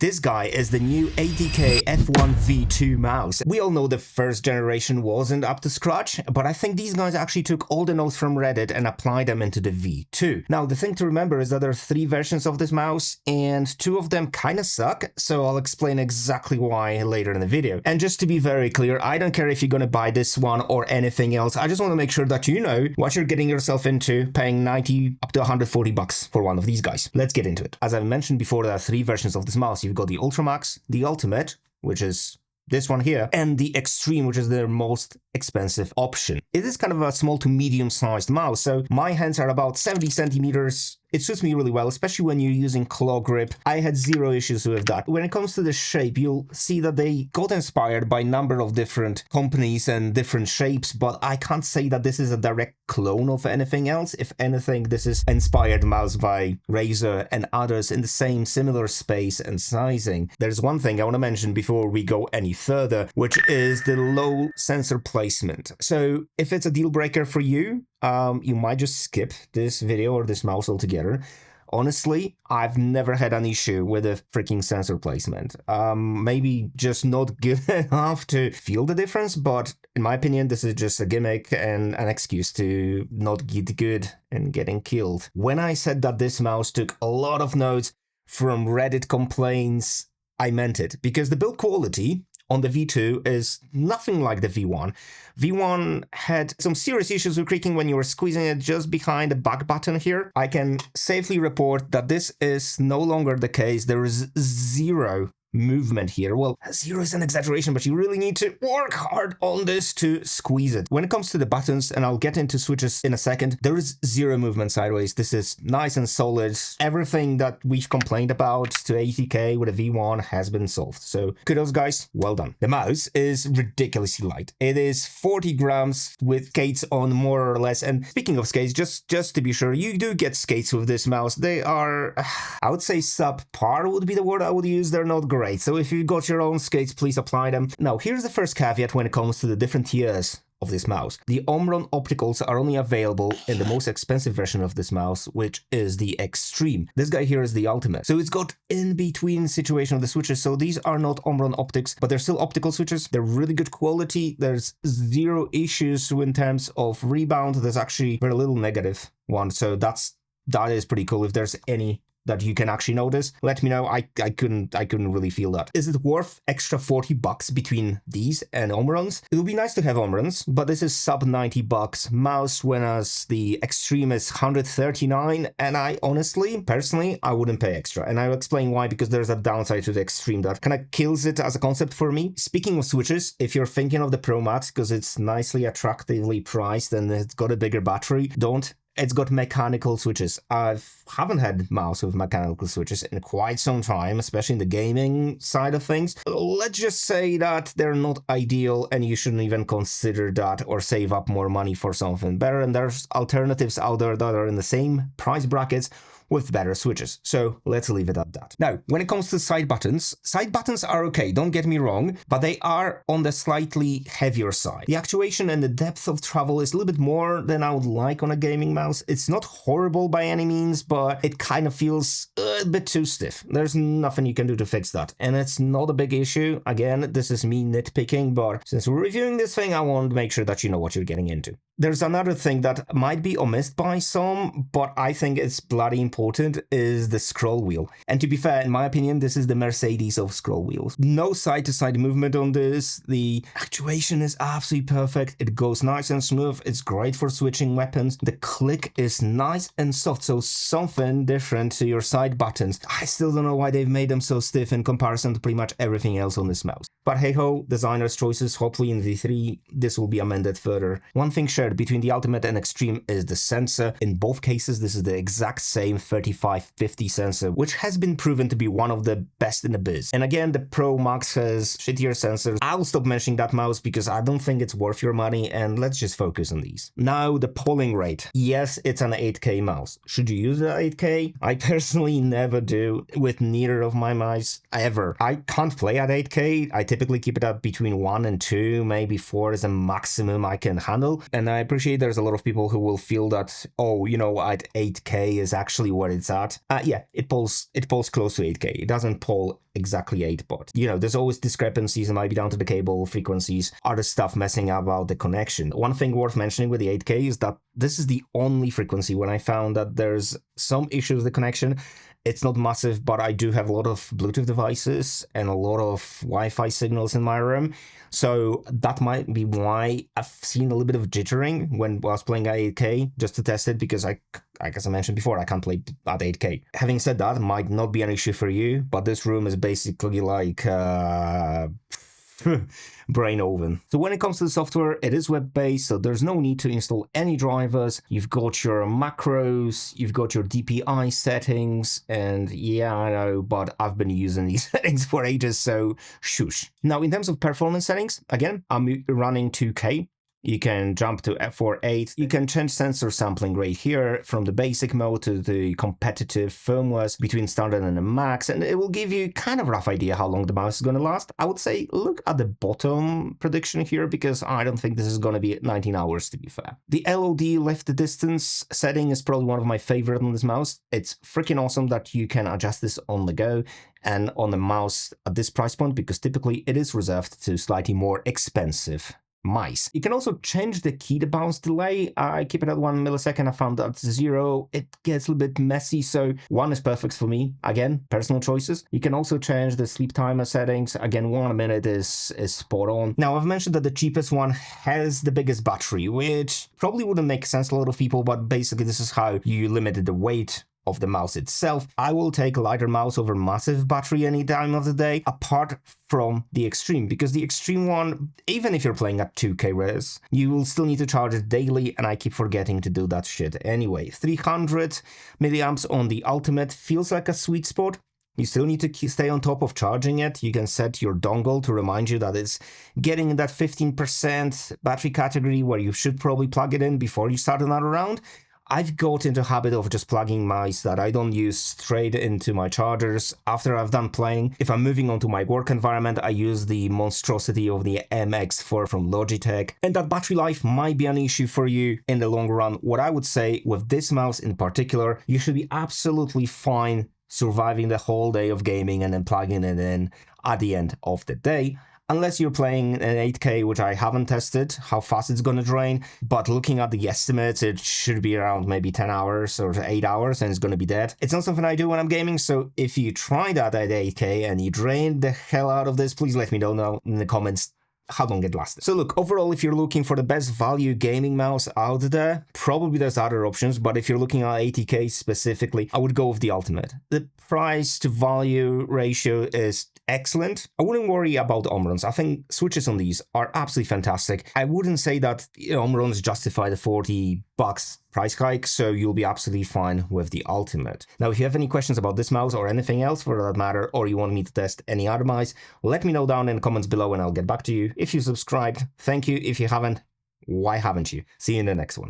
This guy is the new ATK F1 V2 mouse. We all know the first generation wasn't up to scratch, but I think these guys actually took all the notes from Reddit and applied them into the V2. Now, the thing to remember is that there are 3 versions of this mouse, and 2 of them kinda suck, so I'll explain exactly why later in the video. And just to be very clear, I don't care if you're gonna buy this one or anything else, I just want to make sure that you know what you're getting yourself into paying 90 up to 140 bucks for one of these guys. Let's get into it. As I've mentioned before, there are 3 versions of this mouse. You've got the Ultra Max, the Ultimate, which is this one here, and the Extreme, which is their most expensive option. It is kind of a small to medium-sized mouse, so my hands are about 70 centimeters. It suits me really well, especially when you're using claw grip. I had 0 issues with that. When it comes to the shape, you'll see that they got inspired by a number of different companies and different shapes, but I can't say that this is a direct clone of anything else. If anything, this is inspired mouse by Razer and others in the same similar space and sizing. There's one thing I want to mention before we go any further, which is the low sensor placement. So if it's a deal breaker for you, you might just skip this video or this mouse altogether. Honestly, I've never had an issue with the freaking sensor placement. Maybe just not good enough to feel the difference, but in my opinion, this is just a gimmick and an excuse to not get good and getting killed. When I said that this mouse took a lot of notes from Reddit complaints, I meant it, because the build quality on the V2 is nothing like the V1. V1 had some serious issues with creaking when you were squeezing it just behind the back button here. I can safely report that this is no longer the case. There is 0 movement here. Well, 0 is an exaggeration, but you really need to work hard on this to squeeze it. When it comes to the buttons, and I'll get into switches in a second, there is 0 movement sideways. This is nice and solid. Everything that we've complained about to ATK with a V1 has been solved. So kudos, guys. Well done. The mouse is ridiculously light. It is 40 grams with skates on more or less. And speaking of skates, just to be sure, you do get skates with this mouse. They are, I would say subpar would be the word I would use. They're not great. So if you've got your own skates, please apply them. Now, here's the first caveat when it comes to the different tiers of this mouse. The Omron opticals are only available in the most expensive version of this mouse, which is the Extreme. This guy here is the Ultimate. So it's got in-between situation of the switches. So these are not Omron optics, but they're still optical switches. They're really good quality. There's 0 issues in terms of rebound. There's actually very little negative one. So that is pretty cool. If there's any that you can actually notice, let me know. I couldn't really feel that. Is it worth extra 40 bucks between these and Omrons? It would be nice to have Omrons, but this is sub 90 bucks mouse, whereas the Extreme is 139, and I honestly, personally, I wouldn't pay extra. And I'll explain why, because there's a downside to the Extreme that kind of kills it as a concept for me. Speaking of switches, if you're thinking of the Pro Max, because it's nicely attractively priced and it's got a bigger battery, don't. It's got mechanical switches. I haven't had mouse with mechanical switches in quite some time, especially in the gaming side of things. Let's just say that they're not ideal and you shouldn't even consider that or save up more money for something better. And there's alternatives out there that are in the same price brackets with better switches. So let's leave it at that. Now, when it comes to side buttons are okay, don't get me wrong, but they are on the slightly heavier side. The actuation and the depth of travel is a little bit more than I would like on a gaming mouse. It's not horrible by any means, but it kind of feels a bit too stiff. There's nothing you can do to fix that. And it's not a big issue. Again, this is me nitpicking, but since we're reviewing this thing, I want to make sure that you know what you're getting into. There's another thing that might be omissed by some, but I think it's bloody important, is the scroll wheel. And to be fair, in my opinion, this is the Mercedes of scroll wheels. No side-to-side movement on this. The actuation is absolutely perfect. It goes nice and smooth. It's great for switching weapons. The click is nice and soft, so something different to your side buttons. I still don't know why they've made them so stiff in comparison to pretty much everything else on this mouse. But hey ho, designer's choices. Hopefully in V3, this will be amended further. One thing shared between the Ultimate and Extreme is the sensor. In both cases, this is the exact same 3550 sensor, which has been proven to be one of the best in the biz. And again, the Pro Max has shittier sensors. I'll stop mentioning that mouse because I don't think it's worth your money, and let's just focus on these. Now, the polling rate. Yes, it's an 8K mouse. Should you use an 8K? I personally never do with neither of my mice, ever. I can't play at 8K. I typically keep it at between 1 and 2, maybe 4 is the maximum I can handle. And I appreciate there's a lot of people who will feel that, oh, you know, at 8K is actually where it's at. Yeah, it pulls close to 8K. It doesn't pull exactly 8, but, you know, there's always discrepancies. It might be down to the cable frequencies, other stuff messing about the connection. One thing worth mentioning with the 8K is that this is the only frequency when I found that there's some issues with the connection. It's not massive, but I do have a lot of Bluetooth devices and a lot of Wi-Fi signals in my room. So that might be why I've seen a little bit of jittering when I was playing at 8K, just to test it, because as I mentioned before, I can't play at 8K. Having said that, it might not be an issue for you, but this room is basically like brain oven. So when it comes to the software, it is web-based, so there's no need to install any drivers. You've got your macros, you've got your DPI settings, and yeah, I know, but I've been using these settings for ages, so shush. Now, in terms of performance settings, again, I'm running 2K. You can jump to F4.8. You can change sensor sampling rate here from the basic mode to the competitive firmwares between standard and the max, and it will give you kind of a rough idea how long the mouse is going to last. I would say look at the bottom prediction here, because I don't think this is going to be 19 hours, to be fair. The LOD left distance setting is probably one of my favorite on this mouse. It's freaking awesome that you can adjust this on the go and on the mouse at this price point, because typically it is reserved to slightly more expensive mice. You can also change the key to bounce delay. I keep it at 1 millisecond. I found that 0, it gets a little bit messy, so 1 is perfect for me. Again, personal choices. You can also change the sleep timer settings. Again, 1 minute is spot on. Now, I've mentioned that the cheapest one has the biggest battery, which probably wouldn't make sense to a lot of people, but basically this is how you limited the weight of the mouse itself. I will take a lighter mouse over massive battery any time of the day, apart from the Extreme, because the Extreme one, even if you're playing at 2K res, you will still need to charge it daily, and I keep forgetting to do that shit anyway. 300 milliamps on the Ultimate feels like a sweet spot. You still need to stay on top of charging it. You can set your dongle to remind you that it's getting in that 15% battery category where you should probably plug it in before you start another round. I've got into a habit of just plugging mice that I don't use straight into my chargers after I've done playing. If I'm moving on to my work environment, I use the monstrosity of the MX4 from Logitech, and that battery life might be an issue for you in the long run. What I would say with this mouse in particular, you should be absolutely fine surviving the whole day of gaming and then plugging it in at the end of the day. Unless you're playing an 8K, which I haven't tested, how fast it's gonna drain, but looking at the estimates, it should be around maybe 10 hours or 8 hours and it's gonna be dead. It's not something I do when I'm gaming, so if you try that at 8K and you drain the hell out of this, please let me know now in the comments how long it lasted. So look, overall, if you're looking for the best value gaming mouse out there, probably there's other options, but if you're looking at ATK specifically, I would go with the Ultimate. The price to value ratio is excellent. I wouldn't worry about Omrons. I think switches on these are absolutely fantastic. I wouldn't say that Omrons justify the $40 price hike, so you'll be absolutely fine with the Ultimate. Now, if you have any questions about this mouse or anything else for that matter, or you want me to test any other mice, let me know down in the comments below and I'll get back to you. If you subscribed, thank you. If you haven't, why haven't you? See you in the next one.